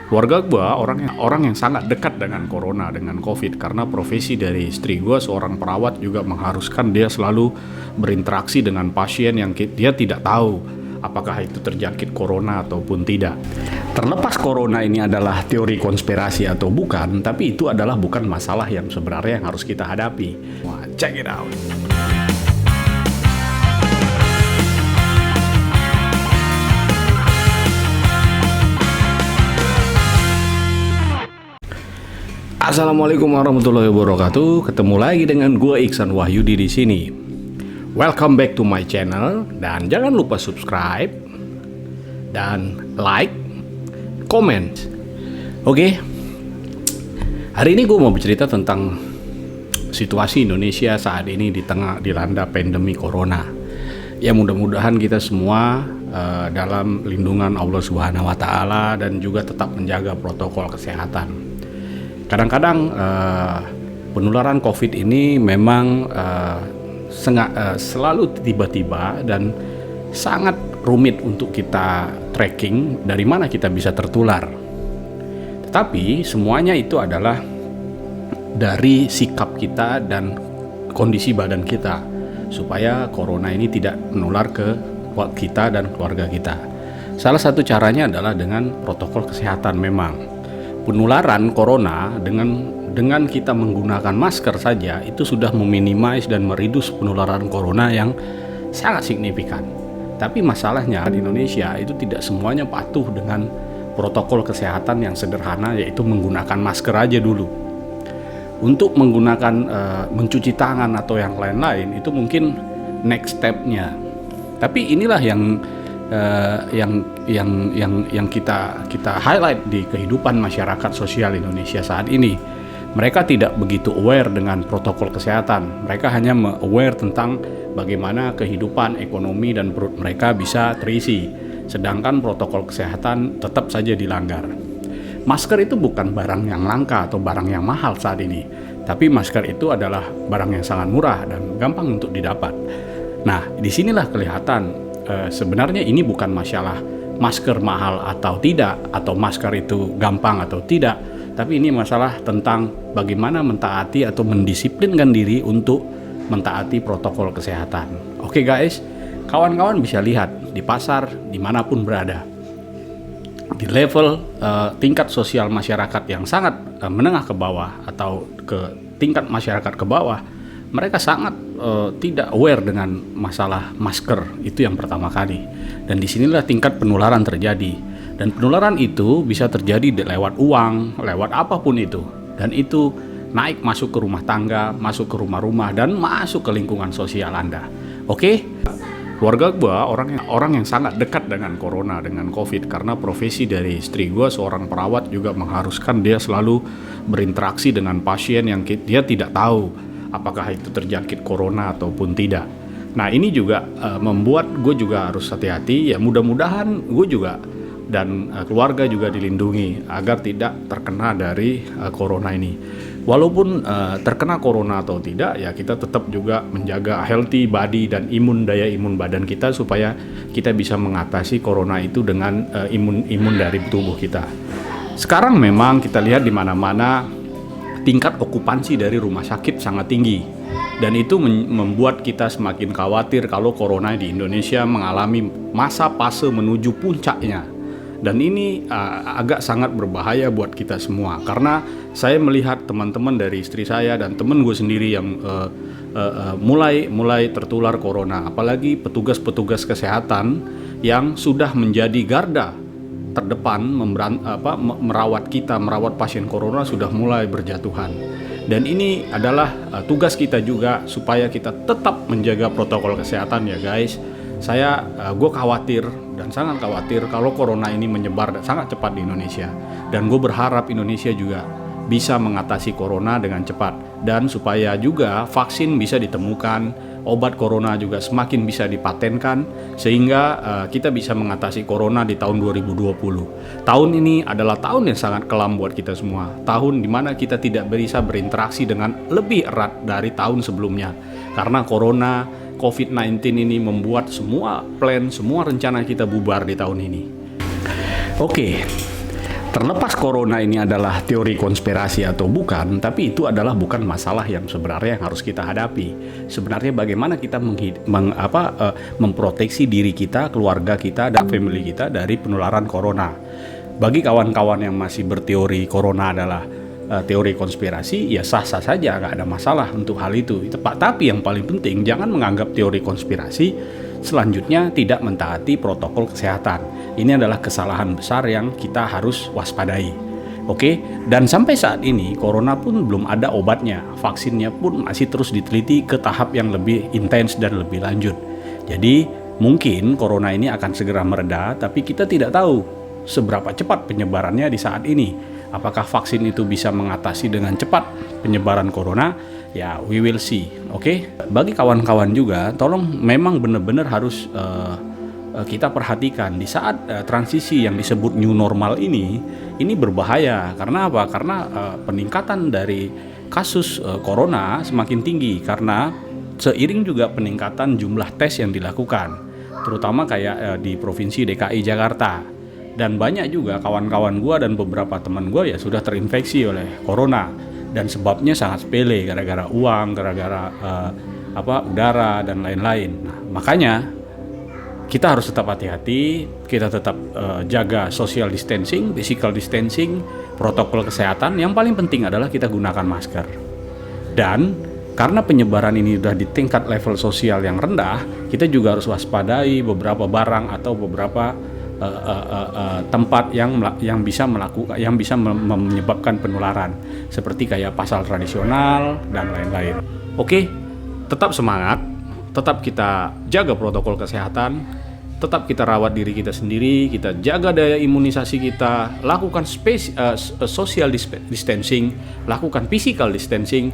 Keluarga gue orang yang sangat dekat dengan corona, dengan covid, karena profesi dari istri gue seorang perawat juga mengharuskan dia selalu berinteraksi dengan pasien yang dia tidak tahu apakah itu terjangkit corona ataupun tidak. Terlepas corona ini adalah teori konspirasi atau bukan, tapi itu adalah bukan masalah yang sebenarnya yang harus kita hadapi. Wah, check it out. Assalamualaikum warahmatullahi wabarakatuh. Ketemu lagi dengan gue Iksan Wahyudi di sini. Welcome back to my channel, dan jangan lupa subscribe dan like, comment. Oke. Hari ini gue mau bercerita tentang situasi Indonesia saat ini di tengah dilanda pandemi corona. Ya, mudah-mudahan kita semua dalam lindungan Allah Subhanahu wa taala dan juga tetap menjaga protokol kesehatan. Kadang-kadang penularan COVID ini memang selalu tiba-tiba dan sangat rumit untuk kita tracking dari mana kita bisa tertular. Tetapi semuanya itu adalah dari sikap kita dan kondisi badan kita, supaya corona ini tidak menular ke kita dan keluarga kita. Salah satu caranya adalah dengan protokol kesehatan. Memang penularan corona dengan kita menggunakan masker saja itu sudah meminimais dan meredus penularan corona yang sangat signifikan. Tapi masalahnya di Indonesia itu tidak semuanya patuh dengan protokol kesehatan yang sederhana, yaitu menggunakan masker aja dulu. Untuk menggunakan mencuci tangan atau yang lain-lain itu mungkin next step-nya. Tapi inilah yang kita highlight di kehidupan masyarakat sosial Indonesia saat ini. Mereka tidak begitu aware dengan protokol kesehatan. Mereka hanya aware tentang bagaimana kehidupan, ekonomi, dan perut mereka bisa terisi. Sedangkan protokol kesehatan tetap saja dilanggar. Masker itu bukan barang yang langka atau barang yang mahal saat ini. Tapi masker itu adalah barang yang sangat murah dan gampang untuk didapat. Nah, disinilah kelihatan sebenarnya ini bukan masalah masker mahal atau tidak, atau masker itu gampang atau tidak, tapi ini masalah tentang bagaimana mentaati atau mendisiplinkan diri untuk mentaati protokol kesehatan. Oke guys, kawan-kawan bisa lihat di pasar dimanapun berada, di level tingkat sosial masyarakat yang sangat menengah ke bawah atau ke tingkat masyarakat ke bawah, mereka sangat tidak aware dengan masalah masker. Itu yang pertama kali. Dan disinilah tingkat penularan terjadi. Dan penularan itu bisa terjadi lewat uang, lewat apapun itu. Dan itu naik masuk ke rumah tangga, masuk ke rumah-rumah, dan masuk ke lingkungan sosial Anda. Oke? Keluarga gue orang yang sangat dekat dengan corona, dengan covid, karena profesi dari istri gue seorang perawat juga mengharuskan dia selalu berinteraksi dengan pasien yang dia tidak tahu apakah itu terjangkit corona ataupun tidak. Nah, ini juga membuat gue juga harus hati-hati. Ya, mudah-mudahan gue juga dan keluarga juga dilindungi agar tidak terkena dari corona ini. Walaupun terkena corona atau tidak, ya kita tetap juga menjaga healthy body dan daya imun badan kita, supaya kita bisa mengatasi corona itu dengan imun dari tubuh kita. Sekarang memang kita lihat di mana-mana tingkat okupansi dari rumah sakit sangat tinggi, dan itu membuat kita semakin khawatir kalau corona di Indonesia mengalami masa fase menuju puncaknya. Dan ini agak sangat berbahaya buat kita semua, karena saya melihat teman-teman dari istri saya dan teman gue sendiri yang mulai tertular corona, apalagi petugas-petugas kesehatan yang sudah menjadi garda terdepan merawat pasien corona sudah mulai berjatuhan. Dan ini adalah tugas kita juga, supaya kita tetap menjaga protokol kesehatan ya guys. Gue khawatir dan sangat khawatir kalau corona ini menyebar sangat cepat di Indonesia. Dan gue berharap Indonesia juga bisa mengatasi corona dengan cepat, dan supaya juga vaksin bisa ditemukan, obat corona juga semakin bisa dipatenkan, sehingga kita bisa mengatasi corona di tahun 2020. Tahun ini adalah tahun yang sangat kelam buat kita semua. Tahun di mana kita tidak bisa berinteraksi dengan lebih erat dari tahun sebelumnya. Karena corona, COVID-19 ini membuat semua plan, semua rencana kita bubar di tahun ini. Oke. terlepas corona ini adalah teori konspirasi atau bukan, tapi itu adalah bukan masalah yang sebenarnya yang harus kita hadapi. Sebenarnya bagaimana kita memproteksi diri kita, keluarga kita, dan family kita dari penularan corona. Bagi kawan-kawan yang masih berteori corona adalah teori konspirasi, ya sah-sah saja, nggak ada masalah untuk hal itu. Tapi yang paling penting, jangan menganggap teori konspirasi selanjutnya tidak mentaati protokol kesehatan. Ini adalah kesalahan besar yang kita harus waspadai. Oke, dan sampai saat ini corona pun belum ada obatnya, vaksinnya pun masih terus diteliti ke tahap yang lebih intens dan lebih lanjut. Jadi mungkin corona ini akan segera mereda, tapi kita tidak tahu seberapa cepat penyebarannya di saat ini. Apakah vaksin itu bisa mengatasi dengan cepat penyebaran corona? Ya, we will see. Oke, bagi kawan-kawan juga, tolong memang benar-benar harus kita perhatikan di saat transisi yang disebut new normal ini berbahaya. Karena apa? Karena peningkatan dari kasus corona semakin tinggi karena seiring juga peningkatan jumlah tes yang dilakukan, terutama kayak di Provinsi DKI Jakarta. Dan banyak juga kawan-kawan gue dan beberapa teman gue ya sudah terinfeksi oleh corona, dan sebabnya sangat sepele, gara-gara uang, gara-gara udara dan lain-lain. Nah, makanya kita harus tetap hati-hati, kita tetap jaga social distancing, physical distancing, protokol kesehatan. Yang paling penting adalah kita gunakan masker. Dan karena penyebaran ini sudah di tingkat level sosial yang rendah, kita juga harus waspadai beberapa barang atau beberapa tempat yang bisa menyebabkan penularan, seperti kayak pasar tradisional dan lain-lain. Oke, tetap semangat, tetap kita jaga protokol kesehatan, tetap kita rawat diri kita sendiri, kita jaga daya imunisasi kita, lakukan social distancing, lakukan physical distancing,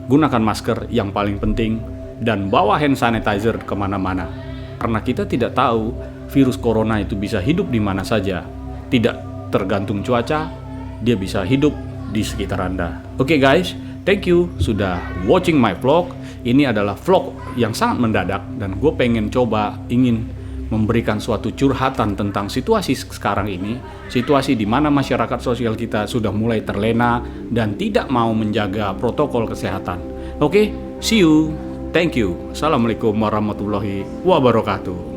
gunakan masker yang paling penting, dan bawa hand sanitizer kemana-mana. Karena kita tidak tahu virus corona itu bisa hidup di mana saja, tidak tergantung cuaca, dia bisa hidup di sekitar Anda. Oke guys, thank you sudah watching my vlog. Ini adalah vlog yang sangat mendadak dan gue ingin memberikan suatu curhatan tentang situasi sekarang ini, situasi di mana masyarakat sosial kita sudah mulai terlena dan tidak mau menjaga protokol kesehatan. Oke, see you, thank you, assalamualaikum warahmatullahi wabarakatuh.